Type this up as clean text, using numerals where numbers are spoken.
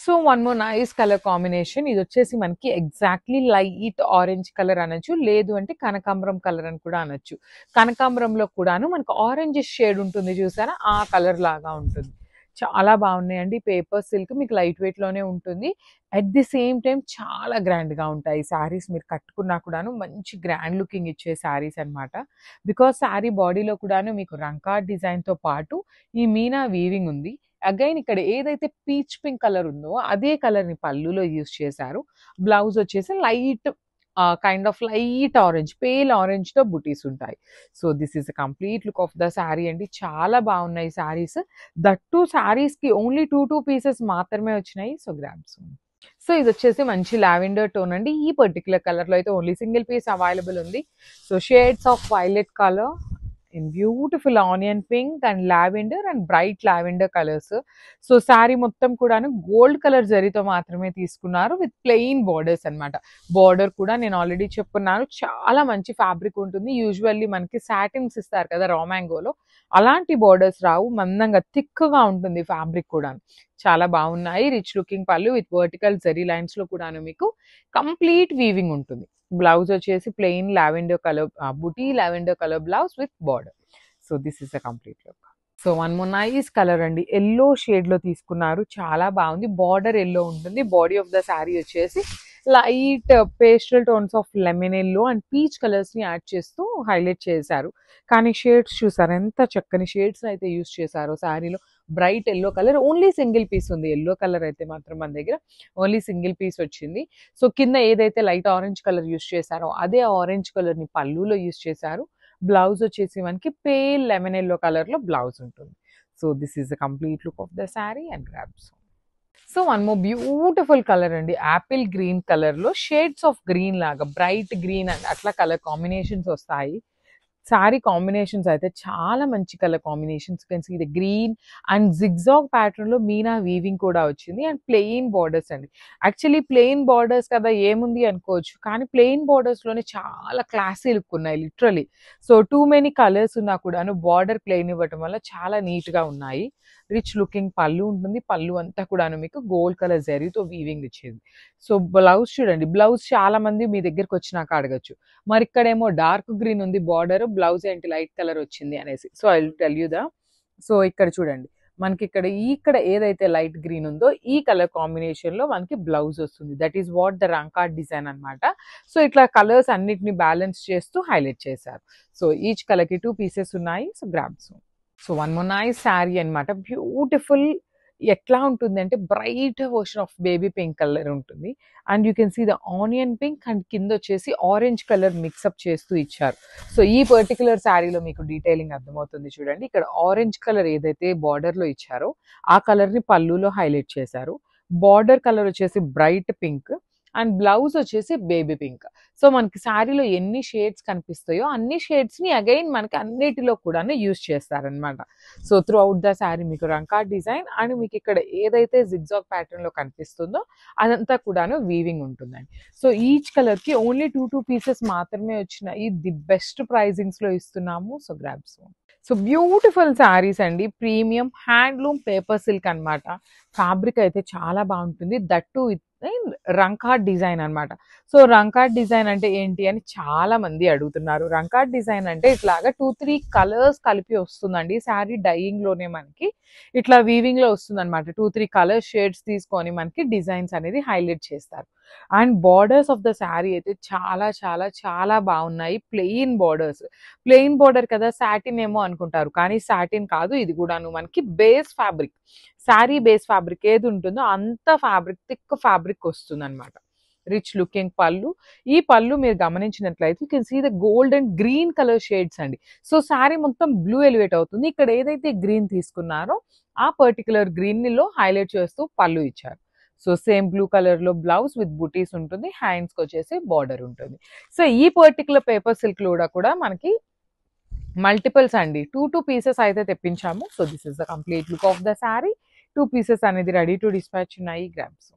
So one more nice colour combination. ఇది వచ్చేసి మనకి ఎగ్జాక్ట్లీ లైట్ ఆరెంజ్ కలర్ అనొచ్చు, లేదు అంటే కనకాంబరం కలర్ అని కూడా అనొచ్చు. కనకాంబరంలో కూడాను మనకు ఆరెంజ్ షేడ్ ఉంటుంది చూసారా, ఆ కలర్ లాగా ఉంటుంది. చాలా బాగున్నాయండి. పేపర్ సిల్క్ మీకు లైట్ వెయిట్ లోనే ఉంటుంది. అట్ ది సేమ్ టైం చాలా గ్రాండ్ గా ఉంటాయి శారీస్. మీరు కట్టుకున్నా కూడాను మంచి గ్రాండ్ లుకింగ్ ఇచ్చే శారీస్ అన్నమాట. బికాస్ శారీ బాడీలో కూడాను మీకు రంకాట్ డిజైన్ తో పాటు ఈ మీనా వీవింగ్ ఉంది. అగైన్ ఇక్కడ ఏదైతే పీచ్ పింక్ కలర్ ఉందో అదే కలర్ ని పళ్ళులో యూస్ చేశారు. బ్లౌజ్ వచ్చేసి light kind of light orange, pale orange తో బుటీస్ ఉంటాయి. So this is the complete look of the sari అండి. చాలా బాగున్నాయి శారీస్. దట్ టు శారీస్ కి ఓన్లీ టూ పీసెస్ మాత్రమే వచ్చినాయి. So grabs. సో ఇది వచ్చేసి మంచి లావెండర్ టోన్ అండి. ఈ పర్టికులర్ కలర్ లో అయితే ఓన్లీ సింగిల్ పీస్ అవైలబుల్ ఉంది. So shades of violet colour, in beautiful onion pink and lavender and bright lavender colors. So sari మొత్తం కూడాను గోల్డ్ కలర్ జరీతో మాత్రమే తీసుకున్నారు విత్ ప్లెయిన్ బార్డర్స్ అన్నమాట. బార్డర్ కూడా నేను ఆల్రెడీ చెప్పుకున్నాను, చాలా మంచి ఫ్యాబ్రిక్ ఉంటుంది. యూజువల్లీ మనకి సాటిన్స్ ఇస్తారు కదా రా మ్యాంగోలో, అలాంటి బార్డర్స్ రావు, మందంగా థిక్గా ఉంటుంది ఫ్యాబ్రిక్ కూడా. చాలా బాగున్నాయి. రిచ్ లుకింగ్ పళ్ళు విత్ వర్టికల్ జరీ లైన్స్ లో కూడాను మీకు కంప్లీట్ వీవింగ్ ఉంటుంది. బ్లౌజ్ వచ్చేసి plain lavender colour buti, lavender colour blouse with border. So this is the complete look. So one more nice colour అండి. ఎల్లో షేడ్ లో తీసుకున్నారు, చాలా బాగుంది. బార్డర్ ఎల్లో ఉంటుంది. బాడీ ఆఫ్ ద శారీ వచ్చేసి light pastel tones of lemon yellow and peach colours ని add చేస్తూ highlight చేశారు. కానీ షేడ్స్ చూసారు ఎంత చక్కని షేడ్స్ అయితే యూస్ చేశారో శారీలో. Bright yellow colour, only single piece ఉంది. ఎల్లో కలర్ అయితే మాత్రం మన దగ్గర ఓన్లీ సింగిల్ పీస్ వచ్చింది. సో కింద ఏదైతే లైట్ ఆరెంజ్ కలర్ యూస్ చేశారో అదే ఆరెంజ్ కలర్ ని పళ్ళులో యూస్ చేశారు. బ్లౌజ్ వచ్చేసి మనకి పేల్ లెమన్ ఎల్లో కలర్ లో బ్లౌజ్ ఉంటుంది. So this is the complete look of the sari and grabs. So one more beautiful colour అండి. యాపిల్ గ్రీన్ కలర్ లో షేడ్స్ ఆఫ్ గ్రీన్ లాగా బ్రైట్ గ్రీన్ అండ్ అట్లా colour combinations వస్తాయి. Sari combinations అయితే చాలా మంచి colour combinations. Can see the green and zigzag pattern లో meena weaving కూడా వచ్చింది అండ్ ప్లెయిన్ బార్డర్స్ అండి. యాక్చువల్లీ ప్లెయిన్ బార్డర్స్ కదా ఏముంది అనుకోవచ్చు, కానీ ప్లెయిన్ బార్డర్స్ లోనే చాలా క్లాసీ లుక్ ఉన్నాయి literally. So too many colours ఉన్నా కూడాను బార్డర్ ప్లెయిన్ ఇవ్వటం వల్ల చాలా నీట్ గా ఉన్నాయి. రిచ్ లుకింగ్ పళ్ళు ఉంటుంది. పళ్ళు అంతా కూడాను మీకు గోల్డ్ కలర్ జరీతో వీవింగ్ ఇచ్చేది. సో బ్లౌజ్ చూడండి, బ్లౌజ్ చాలా మంది మీ దగ్గరకు వచ్చినాక అడగచ్చు, మరి ఇక్కడేమో డార్క్ గ్రీన్ ఉంది బార్డర్, బ్లౌజ్ ఏంటి లైట్ కలర్ వచ్చింది అనేసి. So I will tell you the. So ఇక్కడ చూడండి, మనకి ఇక్కడ ఏదైతే లైట్ గ్రీన్ ఉందో ఈ కలర్ కాంబినేషన్ లో మనకి బ్లౌజ్ వస్తుంది. దట్ ఈస్ వాట్ ద రంకాట్ డిజైన్ అన్నమాట. సో ఇట్లా కలర్స్ అన్నిటిని బ్యాలెన్స్ చేస్తూ హైలైట్ చేశారు. సో ఈచ్ కలర్ కి 2 పీసెస్ ఉన్నాయి. So grabs. So one more nice sari అన్నమాట. బ్యూటిఫుల్. ఎట్లా ఉంటుంది అంటే bright version of baby pink colour ఉంటుంది and you can see the onion pink and కింద వచ్చేసి ఆరెంజ్ కలర్ మిక్సప్ చేస్తూ ఇచ్చారు. సో ఈ పర్టికులర్ శారీలో మీకు డీటెయిలింగ్ అర్థమవుతుంది చూడండి. ఇక్కడ ఆరెంజ్ కలర్ ఏదైతే బార్డర్ లో ఇచ్చారో ఆ కలర్ ని పళ్ళులో హైలైట్ చేశారు. బార్డర్ కలర్ వచ్చేసి బ్రైట్ పింక్ అండ్ బ్లౌజ్ వచ్చేసి బేబీ పింక్. సో మనకి శారీలో ఎన్ని షేడ్స్ కనిపిస్తాయో అన్ని షేడ్స్ ని అగైన్ మనకి అన్నిటిలో కూడా యూజ్ చేస్తారనమాట. So through out the sari మీకు రంకాట్ డిజైన్ అండ్ మీకు ఇక్కడ ఏదైతే జిగ్జాగ్ ప్యాటర్న్ లో కనిపిస్తుందో అదంతా కూడాను వీవింగ్ ఉంటుందండి. సో ఈచ్ కలర్ కి ఓన్లీ టూ పీసెస్ మాత్రమే వచ్చినాయి. ది బెస్ట్ ప్రైజింగ్స్ లో ఇస్తున్నాము. So grabs. So beautiful saris అండి. ప్రీమియం హ్యాండ్లూమ్ పేపర్ సిల్క్ అన్నమాట. ఫ్యాబ్రిక్ అయితే చాలా బాగుంటుంది. దట్టు రంకాట్ డిజైన్ అన్నమాట. సో రంకాట్ డిజైన్ అంటే ఏంటి అని చాలా మంది అడుగుతున్నారు. రంకాట్ డిజైన్ అంటే ఇట్లాగా 2-3 కలర్స్ కలిపి వస్తుందండి. శారీ డైయింగ్ లోనే మనకి ఇట్లా వీవింగ్ లో వస్తుంది అనమాట. 2-3 కలర్ షేడ్స్ తీసుకొని మనకి డిజైన్స్ అనేది హైలైట్ చేస్తారు. And borders of the sari అయితే చాలా చాలా చాలా బాగున్నాయి. Plain borders. ప్లెయిన్ బార్డర్ కదా సాటిన్ ఏమో అనుకుంటారు, కానీ సాటిన్ కాదు, ఇది కూడాను మనకి base fabric. Sari base fabric ఏది ఉంటుందో అంత ఫ్యాబ్రిక్, థిక్ ఫ్యాబ్రిక్ వస్తుంది అనమాట. రిచ్ లుకింగ్ పళ్ళు. ఈ పళ్ళు మీరు గమనించినట్లయితే you can see the gold and green colour shades అండి. సో శారీ మొత్తం బ్లూ ఎలివేట్ అవుతుంది. ఇక్కడ ఏదైతే గ్రీన్ తీసుకున్నారో ఆ పర్టికులర్ గ్రీన్ లో హైలైట్ చేస్తూ పళ్ళు ఇచ్చారు. సో సేమ్ బ్లూ కలర్ లో బ్లౌజ్ విత్ బుటీస్ ఉంటుంది. హ్యాండ్స్ కి వచ్చేసి బార్డర్ ఉంటుంది. సో ఈ పర్టికులర్ పేపర్ సిల్క్ లో కూడా మనకి మల్టిపుల్స్ అండి. 2 పీసెస్ అయితే తెప్పించాము. So this is the complete look of the sari. 2 pieces అనేది రెడీ టు డిస్పాచ్ ఉన్నాయి. గ్రాబ్స్.